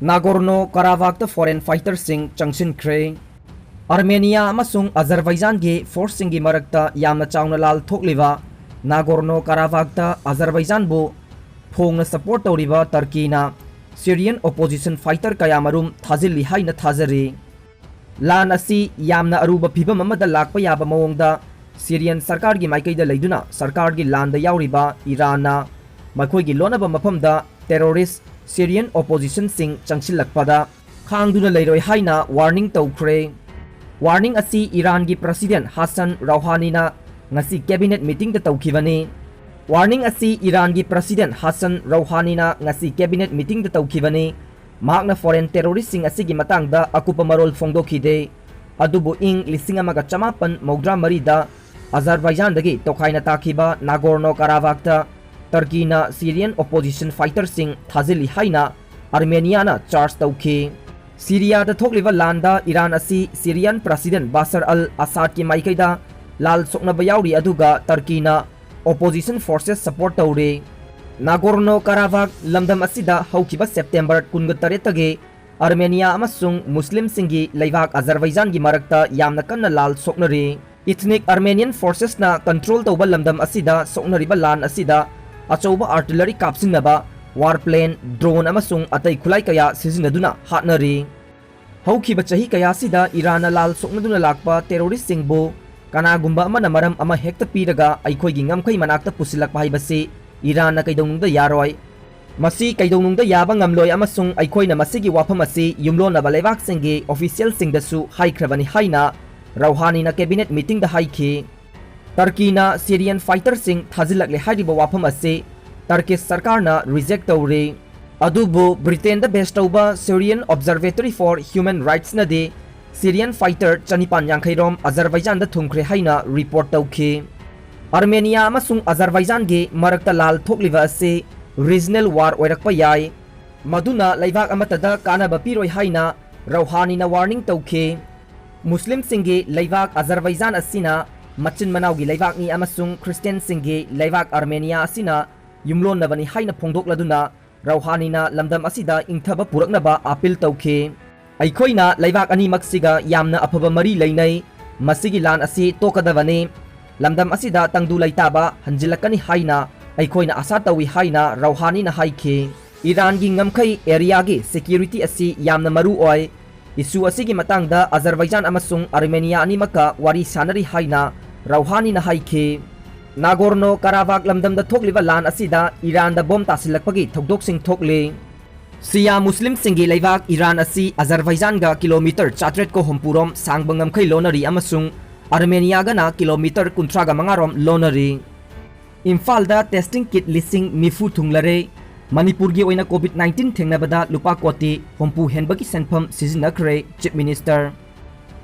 Nagorno Karabakh foreign fighter सिंह चंगसिनख्रे Armenia अमसुंग अजरबैजान की फोर्स सिंह की मरक्ता यामना चावना लाल थोकलिबा नागोर्नो कराबाख अजरबैजान बु फोंगना सपोर्ट तौरिबा टर्कीना सीरियन ओपोजिशन फाइटर कयामरुम थाजिल्ली हाइना थाजरी लान असी यामना अरुबा फिबम अमदा लाकपा याबा मवोंगदा सीरियन सरकार की माइकैदा लैदुना सरकार की लांदा याउरिबा ईरानना मखोइगी लोनबा मफमदा टेररिस्ट सीरियन ओपोजिशन सिंह चंगसिलक्पदा खांगदुना लैरोय हाइना वार्निंग तौख्रे वार्निंग असी ईरान की प्रेसिडेंट हसन रौहानीना ngasi कैबिनेट मीटिंग तौखिबनी वार्निंग असी ईरान की प्रेसिडेंट हसन रौहानीना ngasi कैबिनेट मीटिंग तौखिबनी माकना फॉरेन टेररिस्ट सिंह असी की मतंगदा अकुपा मरोल फोंदोखिदे अदुबु इंग लिसिंग अमगा चमापन मौद्रा मरीदा अजरबैजान दगी तोखाइना ताखिबा नागोर्नो कराबाखता टर्कीना सीरियन ओपोजिशन फाइटर सिंह थाजिली हाइना आर्मेनियाना चार्ज तौखी सीरिया थोकलिबा लांदा ईरान असी Syrian president Bashar al Assad की माइकैदा लाल सोकनबा याउरी अदुगा टर्कीना ओपोजिशन फोर्सेस सपोर्ट तौरे नागोर्नो कराबाख लमदम असिदा हौखिबा सेप्टेम्बर 28 तगे आर्मेनिया अमसुंग मुस्लिम सिंगी लैबाक अजरबैजान की मरक्ता यामना कन्ना लाल सोकनरे इथनिक आर्मेनियन फोर्सेस ना कंट्रोल तौबा लमदम असिदा सोकनरिबा लान असिदा अचौबा आर्टिलरी कापसिनबा वारप्लेन ड्रोन अमसुंग अतै खुलाई कया सिजिनदुना हाटनरी हौखिबा चही कयासिदा ईरान लाल सोकनदुना लाकपा टेररिस्ट सिंगबो कनागुंबा अमना मरम अमा हेक्ता पीरगा अइखोइगी ngамखै मनाक्ता पुसिलक हाइबसे ईरान कैदौनुंगदा यारोय मसी कैदौनुंगदा याबा ngamloi अमसुंग अइखोइना मसिगी वाफम असि युमलोनबा लेबाक सिंगी ऑफिशियल सिंगदसु हाइख्रबनी हाइना रौहानीना कैबिनेट मीटिंग दा हाइखि टर्कीना सीरियन फाइटर सिंह थाजिलकले हाइरिबा वाफम असे टर्किश सरकारना रिजेक्ट तौरे अदुबु ब्रिटेन दा बेस्ट तौबा Syrian observatory for human rights नदे सीरियन फाइटर चनिपान यांखैरोम अजरबैजान दा थुंख्रे हाइना रिपोर्ट तौखि आर्मेनिया अमसुंग अजरबैजान गे मरक्ता लाल थोकलिबा असे रीजनल वार ओइरकपा याय मदुना लैबाक अमतदा कानाबा पिरोय हाइना रौहानीना वार्निंग तौखि मुस्लिम सिंगे लैबाक अजरबैजान असिना मचिन मनाउगी लैबाकनी अमसुंग क्रिश्चियन सिंगे लैबाक आर्मेनिया असिना युमलोनबनी हाइना फोंदोकलदुना रौहानीना लमदम असिदा इंथबा पुरकनबा अपील तौखि अइखोइना लैबाक अनिमक्सिगा यामना अफबा मरी लैनै मसिगी लान असि तोकदबने लमदम असिदा तंगदु लैताबा हंजिलकनी हाइना अइखोइना आशा तौई हाइना रौहानीना हाइखे ईरान की ngамखै एरिया की सिक्योरिटी असि यामना मरु ओय इशू असिगी मतंगदा अजरबैजान अमसुंग आर्मेनिया अनिमका वारी सानरी हाइना रौहानीना हाइखे नागोर्नो कराबाख लमदमदा थोकलिबा लान असिदा ईरान दा बॉम्ब तासिलकपगी थौदोकसिंग थोकले सिया मुस्लिम सिंगी लैबाक ईरान असी अजरबैजान गा किलोमीटर 400 को हमपुरोम सांगबा ngамखै लोनरी अमसुंग आर्मेनिया गना किलोमीटर 35 रोम लोनरी इम्फाल दा टेस्टिंग किट लिसिंग निफु थुंगलरे मणिपुर की ओइना कोविड-19 थेंगनबदा लुपा कोटी होंपु हेनबगी सेंफम सिजिनखरे चीफ मिनिस्टर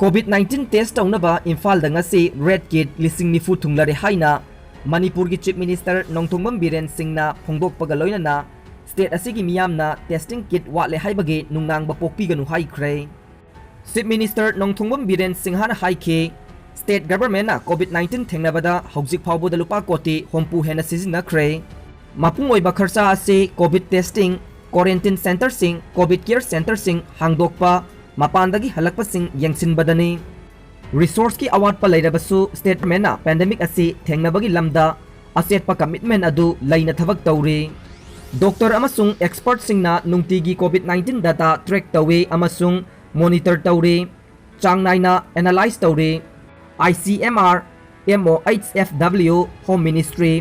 कोविड-19 टेस्ट तौनबा इम्फाल दंगसी रेड किट लिसिंग निफु थुंगलरे हाइना मणिपुर की चीफ मिनिस्टर नोंथोंबम बीरेन सिंहना फोंदोकपगा लोइनना स्टेट असिगी मियामना टेस्टिंग किट वाले हाइबगे नुंगांगबा पोकपीगनु हाइख्रे चीफ मिनिस्टर नोंथोंबम बीरेन सिंहना हाइखे स्टेट गवर्नमेंट कोविड-19 थेंगनबदा हौजिक फावबदा लुपा कोटी होंपु हेना सिजिनखरे मपुंग ओइबा खर्चा असे कोविड टेस्टिंग क्वारंटाइन सेंटर सिंग कोविड केयर सेंटर सिंग हांगदोकपा मपानदगी हलकपा सिंग यंगसिनबदनी रिसोर्स की अवाटपा लैरबसु स्टेटमेंट पेंडेमिक असे थेंगनबगी लमदा असेटपा कमिटमेंट अदु लैना थबक तौरे डॉक्टर अमसुंग एक्सपर्ट सिंगना नुंगतिगी कोविड-19 डाटा ट्रैक तौवे अमसुंग मॉनिटर तौरे चांग नाइना एनालाइज तौरे ICMR MOHFW home ministry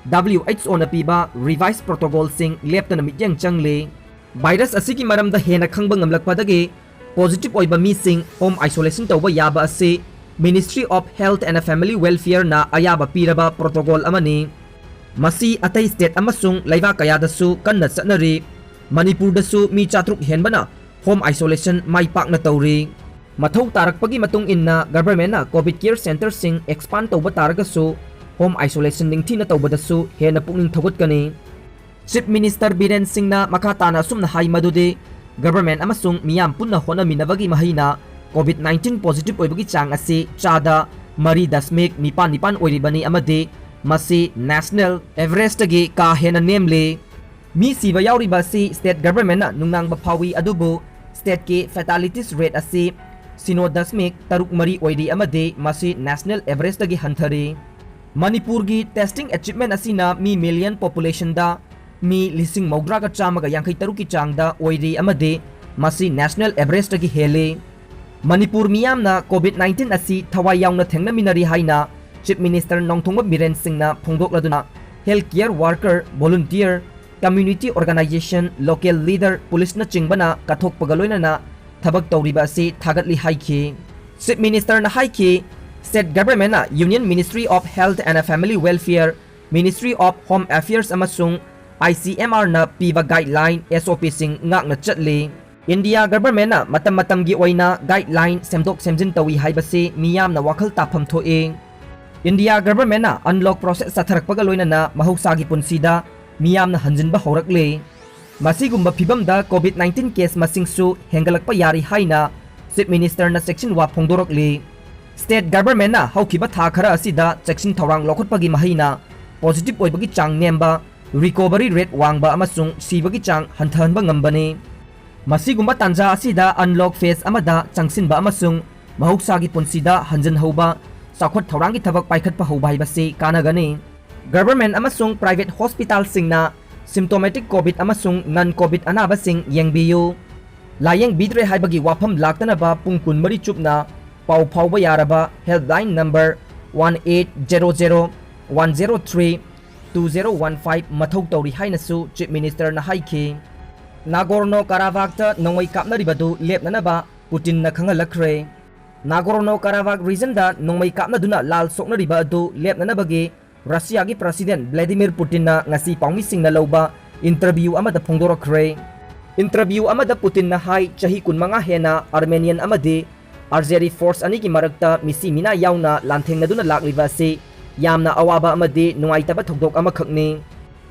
WHO na piba revised protocol sing leptana mityang changle virus asigi maramda hena khangba ngamlakpadagi positive oiba mi sing home isolation tawba yaba ase Ministry of Health and Family Welfare na ayaba piraba protocol amani masi atai state amasung laiba kayadasu kanna chanari Manipur dasu mi chatruk henbana home isolation mai pak na tawri mathau tarakpagi matung inna government na covid care center sing expand tawba taragasu home isolation निंगथीना तौबदसु हेना पुकनिंग थगुतकनी chief minister Biren सिंहना मखाताना सुमना हाई मदुदे गवर्नमेंट अमसुंग मियाम पुन्ना होनामिनबगी महिना कोविड-19 पॉजिटिव ओइबगी चांग असे चादा मरी दशमिक निपान ओइरिबनी अमदे मसी नेशनल एवरेस्ट गे का हेना नेमले Mi siba yauriba si state government na nungnang bapawi adubu state ki fatalities rate asi sinodasmik taruk mari oidi amade masi national average dagi hanthari. Manipur gi testing achievement asina mi million population da mi lising maugra ka chamaga yangkai taruki changda oidi amade masi national average dagi hele. Manipur miyam na COVID-19 asi thawai yaungna thengna minari haina Chief Minister Nongthongba Biren Singh na phongdokladuna healthcare worker, volunteer, community organization, local leader, police na chingbana kathok pagaloina na thabak tawriba asi thagatli haiki. Chief Minister na haiki state government na Union Ministry of Health and Family Welfare, Ministry of Home Affairs amasung ICMR na piba guideline SOP sing ngak na chatli. India government na matam gi oina guideline semdok semjin tawi haibasi miyam na wakal tapham thoe. India government na unlock process sa tharak pagaloina na mahugsagi punsida miyam na hanjinba horakle. Masigumba phibamda COVID-19 case masingsu hengalakpa yari haina Chief Minister na section wa phongdorokle. State government na haukiba tha khara asida section thawrang lokhotpagi mahina positive oibagi chang nemba recovery rate wangba amasung sibagi chang hanthanba ngambani. Masigumba tanja asida unlock phase amada changsinba amasung mahugsagi punsida hanjan hauba sakhot thawrangi thabak paikhatpa hauba haibasi kanagani. Government amasung private hospital singna symptomatic COVID amasung non-COVID anaba sing yengbiyu. Layeng bidre haibagi wafam laktanaba pung kunmari chupna pau phauba yaraba helpline number 1800-103-2015 mathau tawri hainasu Chief Minister na haiki. Nagorno-Karabakh nongoi kapnaribadu lepnanaba Putin na khangalakre. Nagorno-Karabakh region da nongmai kapnaduna lal soknariba adu lepnanabagi Russia gi President Vladimir Putin na ngasi pangmising na lawba interview amada phongdorakre. Interview amada Putin na hai chahi kunmanga hena Armenian amadi Azeri force ani ki maragta misi mina yauna lantheng naduna lakliba si yamna awaba amadi nungaitaba thokdok amakhakni.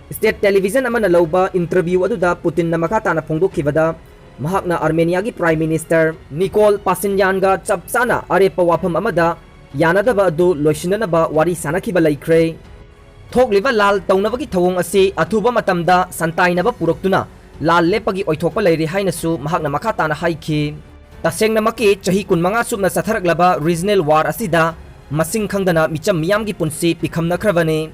State television amana lawba interview aduda Putin na makata na phongdokhibada mahakna Armenia gi Prime Minister Nikol Pashinyan ga chapsana arepa wafam amada yanadaba adu loisinanaba wari sanakhiba laikre. Thokliba lal taunabagi thawong asi athuba matamda santainaba puroktuna lal lepagi oithokpa leiri hainasu mahakna makata na haiki. Tasengna maki chahi kunmanga subna satharaklaba regional war asida masing khangdana micham miyamgi punsi pikhamna khravani.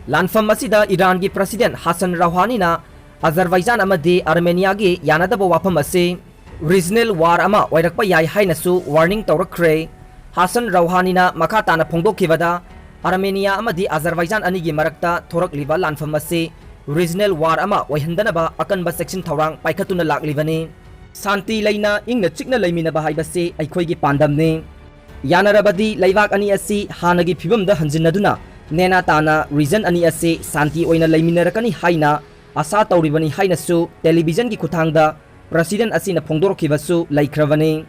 Lanfam asida Iran gi President Hassan Rouhani na Azerbaijan amadi Armenia gi yanadaba wafam asi regional war ama oirakpa yai hainasu warning tawrakre. Hassan Rouhani na makata na phongdokhibada Armenia amadi Azerbaijan anigi marakta thorakliba lanfam asi regional war ama oihandanaba akanba section thawrang paikhatuna laklibani. Santi laina ingna chikna laiminaba haibasi aikhoigi pandamni. Yanarabadi laibak ani asi hanagi phibamda hanjinnaduna nena tana region ani asi santi oina laiminarakani haina asa tawribani hainasu television gi khuthangda president asina phongdorokhibasu laikravani.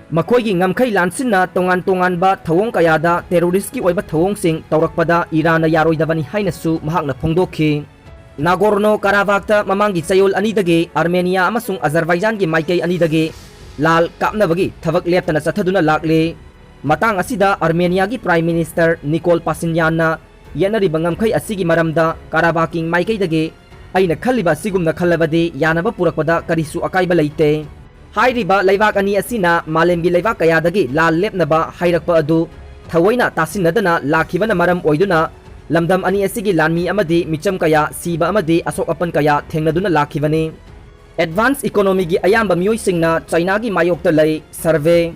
Makoigi ngamkhai lansinna tongan ba thawong kayada terrorist ki oiba thawong sing tawrakpada Iran na yaroidabani hainasu mahakna phongdokhi. Nagorno-Karabakh mamangi chayol anidagi Armenia amasung Azerbaijan gi maikei anidagi lal kapnabagi thabak leptana chathaduna lakle. Matang asida Armenia gi Prime Minister Nikol Pashinyan na yanariba ngamkhai asigi maramda Karabaking maikei dagi aina khaliba sigumna khalabadi yanaba purakpada karisu akaiba leite. Hairiba laibak ani asina malemgi laibak kayadagi lal lepnaba hairakpa adu thawaina tasinadana lakhibana maram oiduna lamdam ani asigi lanmi amadi micham kaya siba amadi asok apan kaya thengnaduna lakhibani. Advanced economy gi ayamba miyoi singna China gi mayokta lay survey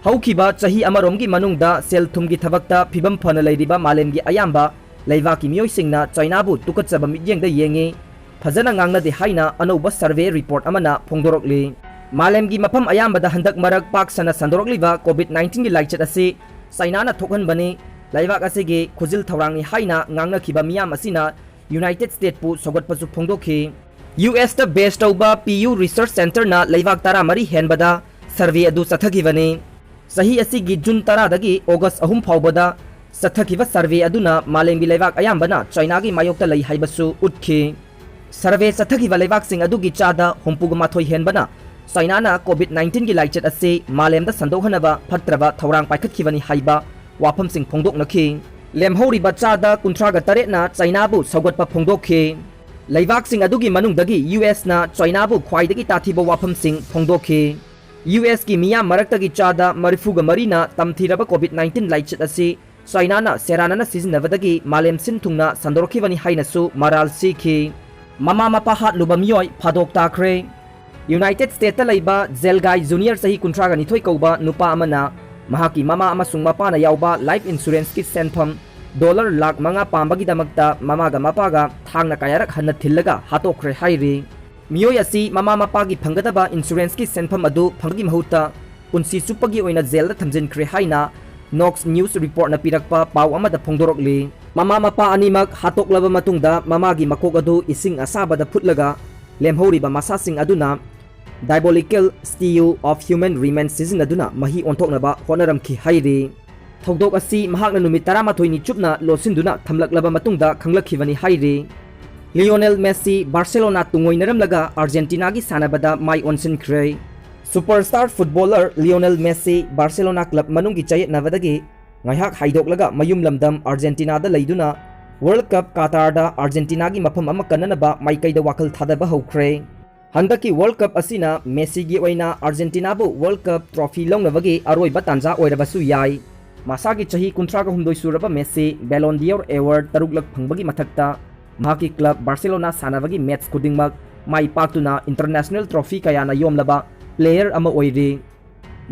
haukiba chahi amaromgi manungda sel thumgi thabakta phibam phana leiriba malemgi ayamba laibaki miyoi singna China bu tukatsaba midyengda yengi phajana ngangna de haina anoba survey report amana phongdorokli. Malemgi mafam ayambada handak marak paksana sandorokliba COVID-19 gi laichat asi China na thokhanbani. Laibak asigi khujil thawrangni haina ngangna khiba miyam asina United States pu sogatpasu phongdokhi. US ta based tauba PU Research Center na laibak tara mari henbada survey adu sathakibani. Sahi asigi June tara dagi August ahum phawbada sathakiba survey aduna malemgi laibak ayambana China gi mayokta lai haibasu utkhi. Survey sathakiba laibak sing adugi chada humpuga mathoi henbana China na COVID-19 gi laichat ase malemda sandokhanaba phatraba thawrang paikhatkibani haiba wafam sing phongdok nakhi. Lemhori bachada kuntraga taret na China bu sogatpa phongdokhi. ꯂꯩꯕꯥꯛꯁꯤꯡ ꯑꯗꯨꯒꯤ ꯃꯅꯨꯡꯗꯒꯤ ꯌꯨꯑꯦꯁꯅ ꯆꯥꯏꯅꯥꯕꯨ ꯈ꯭ꯋꯥꯏꯗꯒꯤ ꯇꯥꯊꯤꯕ ꯋꯥꯐꯝꯁꯤꯡ ꯐꯣꯡꯗꯣꯛꯈꯤ꯫ ꯌꯨꯑꯦꯁꯀꯤ ꯃꯤꯌꯥꯝ ꯃꯔꯛꯇꯒꯤ ꯆꯥꯗ 34ꯅ ꯇꯝꯊꯤꯔꯕ ꯀꯣꯚꯤꯗ-19 ꯂꯥꯏꯆꯠ ꯑꯁꯤ ꯆꯥꯏꯅꯥꯅ ꯁꯦꯔꯥꯟꯅꯅ ꯁꯤꯖꯤꯟꯅꯕꯗꯒꯤ ꯃꯥꯂꯦꯝ ꯁꯤꯟ ꯊꯨꯡꯅ ꯁꯟꯗꯣꯔꯛꯈꯤꯕꯅꯤ ꯍꯥꯏꯅꯁꯨ ꯃꯔꯥꯜ ꯁꯤꯈꯤ꯫ ꯃꯃꯥ ꯃꯄꯥ ꯍꯥꯠꯂꯨꯕ ꯃꯤꯑꯣꯏ ꯐꯥꯗꯣꯛ ꯇꯥꯈ꯭ꯔꯦ꯫ ꯌꯨꯅꯥꯏꯇꯦꯗ ꯁ꯭ꯇꯦꯠꯇ ꯂꯩꯕ ꯖꯦꯜꯒꯥꯏ ꯖꯨꯅꯤꯌꯔ ꯆꯍꯤ 32 ꯀꯧꯕ ꯅꯨꯄꯥ ꯑꯃꯅ ꯃꯍꯥꯛꯀꯤ ꯃꯃꯥ ꯑꯃꯁꯨꯡ ꯃꯄꯥꯅ ꯌꯥꯎꯕ ꯂꯥꯏꯐ ꯏꯟꯁꯨꯔꯦꯟꯁꯀꯤ ꯁꯦꯟꯐꯝ $5,00,000 ꯄꯥꯝꯕꯒꯤꯗꯃꯛꯇ ꯃꯃꯥꯒ ꯃꯄꯥꯒ ꯊꯥꯡꯅ ꯀꯌꯥꯔꯛ ꯍꯟꯅ ꯊꯤꯜꯂꯒ ꯍꯥꯠꯇꯣꯛꯈ꯭ꯔꯦ ꯍꯥꯏꯔꯤ꯫ ꯃꯤꯑꯣꯏ ꯑꯁꯤ ꯃꯃꯥ ꯃꯄꯥꯒꯤ ꯐꯪꯒꯗꯕ ꯏꯟꯁꯨꯔꯦꯟꯁꯀꯤ ꯁꯦꯟꯐꯝ ꯑꯗꯨ ꯐꯪꯕꯒꯤ ꯃꯍꯨꯠꯇ ꯄꯨꯟꯁꯤ ꯆꯨꯞꯄꯒꯤ ꯑꯣꯏꯅ ꯖꯦꯜꯗ ꯊꯝꯖꯤꯟꯈ꯭ꯔꯦ ꯍꯥꯏꯅ ꯅꯣꯛꯁ ꯅ꯭ꯌꯨꯁ ꯔꯤꯄꯣꯔꯠꯅ ꯄꯤꯔꯛꯄ ꯄꯥꯎ ꯑꯃꯗ ꯐꯣꯡꯗꯣꯔꯛꯂꯤ꯫ ꯃꯃꯥ ꯃꯄꯥ ꯑꯅꯤꯃꯛ ꯍꯥꯠꯇꯣꯛꯂꯕ ꯃꯇꯨꯡꯗ ꯃꯃꯥꯒꯤ ꯃꯀꯣꯛ ꯑꯗꯨ ꯏꯁꯤꯡ ꯑꯁꯥꯕꯗ ꯐꯨꯠꯂꯒ ꯂꯦꯝꯍꯧꯔꯤꯕ ꯃꯁꯥꯁꯤꯡ ꯑꯗꯨꯅ ꯗꯥꯏꯕꯣꯂꯤꯀꯦꯜ ꯁ꯭ꯇꯤꯌꯨ ꯑꯣꯐ ꯍ꯭ꯌꯨꯃꯦꯟ ꯔꯤꯃꯦꯟꯁ ꯁꯤꯖꯤꯟꯅꯗꯨꯅ ꯃꯍꯤ ꯑꯣꯟꯊꯣꯛꯅꯕ ꯍꯣꯠꯅꯔꯝꯈꯤ ꯍꯥꯏꯔꯤ꯫ ꯊꯧꯗꯣꯛ ꯑꯁꯤ ꯃꯍꯥꯛꯅ ꯅꯨꯃꯤꯠ 11ꯅꯤ ꯆꯨꯞꯅ ꯂꯣꯠꯁꯤꯟꯗꯨꯅ ꯊꯝꯂꯛꯂꯕ ꯃꯇꯨꯡꯗ ꯈꯪꯂꯛꯈꯤꯕꯅꯤ ꯍꯥꯏꯔꯤ꯫ ꯂꯤꯑꯣꯅꯦꯜ ꯃꯦꯁꯤ ꯕꯥꯔꯁꯦꯂꯣꯅꯥ ꯇꯨꯡꯑꯣꯏꯅꯔꯝꯂꯒ ꯑꯥꯔꯖꯦꯟꯇꯤꯅꯥꯒꯤ ꯁꯥꯟꯅꯕꯗ ꯃꯥꯏ ꯑꯣꯟꯁꯤꯟꯈ꯭ꯔꯦ꯫ Superstar footballer Lionel Messi Barcelona club ꯃꯅꯨꯡꯒꯤ ꯆꯌꯦꯠꯅꯕꯗꯒꯤ ꯉꯥꯏꯍꯥꯛ ꯍꯥꯏꯗꯣꯛꯂꯒ ꯃꯌꯨꯝ ꯂꯝꯗꯝ ꯑꯥꯔꯖꯦꯟꯇꯤꯅꯥꯗ ꯂꯩꯗꯨꯅ ꯋꯥꯔꯜꯗ ꯀꯞ ꯀꯥꯇꯥꯔꯗ ꯑꯥꯔꯖꯦꯟꯇꯤꯅꯥꯒꯤ ꯃꯐꯝ ꯑꯃ ꯀꯟꯅꯅꯕ ꯃꯥꯏꯀꯩꯗ ꯋꯥꯈꯜ ꯊꯥꯗꯕ ꯍꯧꯈ꯭ꯔꯦ꯫ ꯍꯟꯗꯛꯀꯤ ꯋꯥꯔꯜꯗ ꯀꯞ ꯑꯁꯤꯅ ꯃꯦꯁꯤꯒꯤ ꯑꯣꯏꯅ ꯑꯥꯔꯖꯦꯟꯇꯤꯅꯥꯕꯨ ꯋꯥꯔꯜꯗ ꯀꯞ ꯇ꯭ꯔꯣꯐꯤ ꯂꯧꯅꯕꯒꯤ ꯑꯔꯣꯏꯕ ꯇꯥꯟꯖꯥ ꯑꯣꯏꯔꯕꯁꯨ ꯌꯥꯏ꯫ ꯃꯁꯥꯒꯤ ꯆꯍꯤ 32 ꯁꯨꯔꯕ ꯃꯦꯁꯤ ꯕꯦꯂꯣꯟ ꯗꯤꯑꯣꯔ ꯑꯦꯋꯥꯔꯗ 6ꯂꯛ ꯐꯪꯕꯒꯤ ꯃꯊꯛꯇ ꯃꯍꯥꯛꯀꯤ ꯀ꯭ꯂꯕ ꯕꯥꯔꯁꯦꯂꯣꯅꯥ ꯁꯥꯟꯅꯕꯒꯤ ꯃꯦꯆ ꯈꯨꯗꯤꯡꯃꯛ ꯃꯥꯏ ꯄꯥꯛꯇꯨꯅ ꯏꯟꯇꯔꯅꯦꯁꯅꯦꯜ ꯇ꯭ꯔꯣꯐꯤ ꯀꯌꯥꯅ ꯌꯣꯝꯂꯕ ꯄ꯭ꯂꯦꯌꯔ ꯑꯃ ꯑꯣꯏꯔꯤ꯫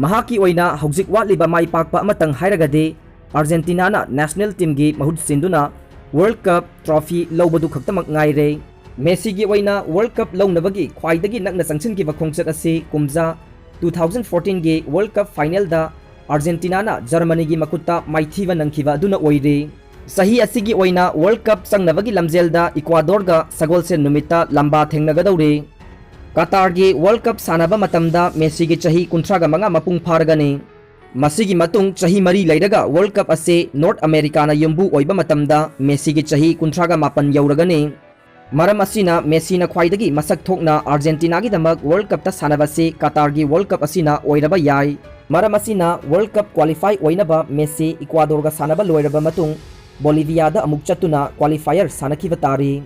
ꯃꯍꯥꯛꯀꯤ ꯑꯣꯏꯅ ꯍꯧꯖꯤꯛ ꯋꯥꯠꯂꯤꯕ ꯃꯥꯏ ꯄꯥꯛꯄ ꯑꯃꯇꯪ ꯍꯥꯏꯔꯒꯗꯤ ꯑꯥꯔꯖꯦꯟꯇꯤꯅꯥꯅ ꯅꯦꯁꯅꯦꯜ ꯇꯤꯝꯒꯤ ꯃꯍꯨꯠ ꯁꯤꯟꯗꯨꯅ ꯋꯥꯔꯜꯗ ꯀꯞ ꯇ꯭ꯔꯣꯐꯤ ꯂꯧꯕꯗꯨ ꯈꯛꯇꯃꯛ ꯉꯥꯏꯔꯦ꯫ ꯃꯦꯁꯤꯒꯤ ꯑꯣꯏꯅ ꯋꯥꯔꯜꯗ ꯀꯞ ꯂꯧꯅꯕꯒꯤ ꯈ꯭ꯋꯥꯏꯗꯒꯤ ꯅꯛꯅ ꯆꯪꯁꯤꯟꯈꯤꯕ ꯈꯣꯡꯆꯠ ꯑꯁꯤ ꯀꯨꯝꯖꯥ 2014ꯒꯤ ꯋꯥꯔꯜꯗ ꯀꯞ ꯐꯥꯏꯅꯦꯜꯗ ꯑꯥꯔꯖꯦꯟꯇꯤꯅꯥꯅ ꯖꯔꯃꯅꯤꯒꯤ ꯃꯈꯨꯠꯇ ꯃꯥꯏꯊꯤꯕ ꯅꯪꯈꯤꯕ ꯑꯗꯨꯅ ꯑꯣꯏꯔꯤ꯫ ꯆꯍꯤ ꯑꯁꯤꯒꯤ ꯑꯣꯏꯅ ꯋꯥꯔꯜꯗ ꯀꯞ ꯆꯪꯅꯕꯒꯤ ꯂꯝꯖꯦꯜꯗ ꯏꯀ꯭ꯋꯥꯗꯣꯔꯒ ꯁꯒꯣꯜꯁꯦꯟ ꯅꯨꯃꯤꯠꯇ ꯂꯝꯕꯥ ꯊꯦꯡꯅꯒꯗꯧꯔꯤ꯫ ꯀꯇꯥꯔꯒꯤ ꯋꯥꯔꯜꯗ ꯀꯞ ꯁꯥꯟꯅꯕ ꯃꯇꯝꯗ ꯃꯦꯁꯤꯒꯤ ꯆꯍꯤ 35 ꯃꯄꯨꯡ ꯐꯥꯔꯒꯅꯤ꯫ ꯃꯁꯤꯒꯤ ꯃꯇꯨꯡ ꯆꯍꯤ 4 ꯂꯩꯔꯒ ꯋꯥꯔꯜꯗ ꯀꯞ ꯑꯁꯤ ꯅꯣꯔꯊ ꯑꯃꯦꯔꯤꯀꯥꯅ ꯌꯨꯝꯕꯨ ꯑꯣꯏꯕ ꯃꯇꯝꯗ ꯃꯦꯁꯤꯒꯤ ꯆꯍꯤ 38 ꯌꯧꯔꯒꯅꯤ꯫ ꯃꯔꯝ ꯑꯁꯤꯅ ꯃꯦꯁꯤꯅ ꯈ꯭ꯋꯥꯏꯗꯒꯤ ꯃꯁꯛ ꯊꯣꯛꯅ ꯑꯥꯔꯖꯦꯟꯇꯤꯅꯥꯒꯤꯗꯃꯛ ꯋꯥꯔꯜꯗ ꯀꯞꯇ ꯁꯥꯟꯅꯕꯁꯤ ꯀꯇꯥꯔꯒꯤ ꯋꯥꯔꯜꯗ ꯀꯞ ꯑꯁꯤꯅ ꯑꯣꯏꯔꯕ ꯌꯥꯏ꯫ ꯃꯔꯝ ꯑꯁꯤꯅ ꯋꯥꯔꯜꯗ ꯀꯞ ꯀ꯭ꯋꯥꯂꯤꯐꯥꯏ ꯑꯣꯏꯅꯕ ꯃꯦꯁꯤ ꯏꯀ꯭ꯋꯥꯗꯣꯔꯒ ꯁꯥꯟꯅꯕ ꯂꯣꯏꯔꯕ ꯃꯇꯨꯡ ꯕꯣꯂꯤꯚꯤꯌꯥꯗ ꯑꯃꯨꯛ ꯆꯠꯇꯨꯅ ꯀ꯭ꯋꯥꯂꯤꯐꯥꯏꯌꯔ ꯁꯥꯟꯅꯈꯤꯕ ꯇꯥꯔꯤ꯫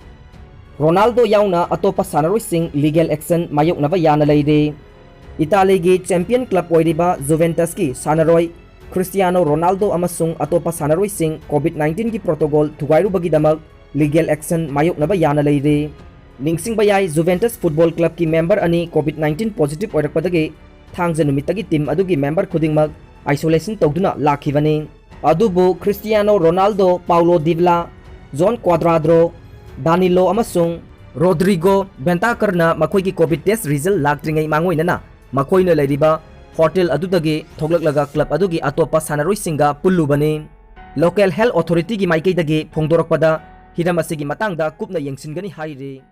ꯔꯣꯅꯥꯜꯗꯣ ꯌꯥꯎꯅ ꯑꯇꯣꯞꯄ ꯁꯥꯟꯅꯔꯣꯏꯁꯤꯡ ꯂꯤꯒꯦꯜ ꯑꯦꯛꯁꯟ ꯃꯥꯌꯣꯛꯅꯕ ꯌꯥꯅ ꯂꯩꯔꯤ꯫ ꯏꯇꯥꯂꯤꯒꯤ ꯆꯦꯝꯄꯤꯌꯟ ꯀ꯭ꯂꯕ ꯑꯣꯏꯔꯤꯕ ꯖꯨꯚꯦꯟꯇꯁꯀꯤ ꯁꯥꯟꯅꯔꯣꯏ ꯈ꯭ꯔꯤꯁꯇꯤꯌꯥꯅꯣ ꯔꯣꯅꯥꯜꯗꯣ ꯑꯃꯁꯨꯡ ꯑꯇꯣꯞꯄ ꯁꯥꯟꯅꯔꯣꯏꯁꯤꯡ ꯀꯣꯚꯤꯗ-19ꯒꯤ ꯄ꯭ꯔꯣꯇꯣꯀꯣꯜ ꯊꯨꯒꯥꯏꯔꯨꯕꯒꯤꯗꯃꯛ ꯂꯤꯒꯦꯜ ꯑꯦꯛꯁꯟ ꯃꯥꯌꯣꯛꯅꯕ ꯌꯥꯅ ꯂꯩꯔꯤ꯫ ꯅꯤꯡꯁꯤꯡꯕ ꯌꯥꯏ ꯖꯨꯚꯦꯟꯇꯁ ꯐꯨꯠꯕꯣꯜ ꯀ꯭ꯂꯕꯀꯤ ꯃꯦꯝꯕꯔ ꯑꯅꯤ ꯀꯣꯚꯤꯗ-19 ꯄꯣꯖꯤꯇꯤꯚ ꯑꯣꯏꯔꯛꯄꯗꯒꯤ ꯊꯥꯡꯖ ꯅꯨꯃꯤꯠꯇꯒꯤ ꯇꯤꯝ ꯑꯗꯨꯒꯤ ꯃꯦꯝꯕꯔ ꯈꯨꯗꯤꯡꯃꯛ ꯑꯥꯏꯁꯣꯂꯦꯁꯟ ꯇꯧꯗꯨꯅ ꯂꯥꯛꯈꯤꯕꯅꯤ꯫ ꯑꯗꯨꯕꯨ ꯈ꯭ꯔꯤꯁꯇꯤꯌꯥꯅꯣ ꯔꯣꯅꯥꯜꯗꯣ, ꯄꯥꯎꯂꯣ ꯗꯤꯕꯂꯥ, ꯖꯣꯟ ꯀ꯭ꯋꯥꯗ꯭ꯔꯥꯗꯣ, ꯗꯥꯅꯤꯂꯣ ꯑꯃꯁꯨꯡ ꯔꯣꯗ꯭ꯔꯤꯒꯣ ꯕꯦꯟꯇꯥꯀꯔꯅ ꯃꯈꯣꯏꯒꯤ ꯀꯣꯚꯤꯗ ꯇꯦꯁ ꯔꯤꯖꯜ ꯂꯥꯛꯇ꯭ꯔꯤꯉꯩ ꯃꯥꯡꯑꯣꯏꯅꯅ ꯃꯈꯣꯏꯅ ꯂꯩꯔꯤꯕ ꯍꯣꯇꯦꯜ ꯑꯗꯨꯗꯒꯤ ꯊꯣꯛꯂꯛꯂꯒ ꯀ꯭ꯂꯕ ꯑꯗꯨꯒꯤ ꯑꯇꯣꯞꯄ ꯁꯥꯟꯅꯔꯣꯏꯁꯤꯡꯒ ꯄꯨꯜꯂꯨꯕꯅꯤ꯫ ꯂꯣꯀꯦꯜ ꯍꯦꯜꯊ ꯑꯣꯊꯣꯔꯤꯇꯤꯒꯤ ꯃꯥꯏꯀꯩꯗꯒꯤ ꯐꯣꯡꯗꯣꯔꯛꯄꯗ ꯍꯤꯔꯝ ꯑꯁꯤꯒꯤ ꯃꯇꯥꯡꯗ ꯀꯨꯞꯅ ꯌꯦꯡꯁꯤꯟꯒꯅꯤ ꯍꯥꯏꯔꯤ꯫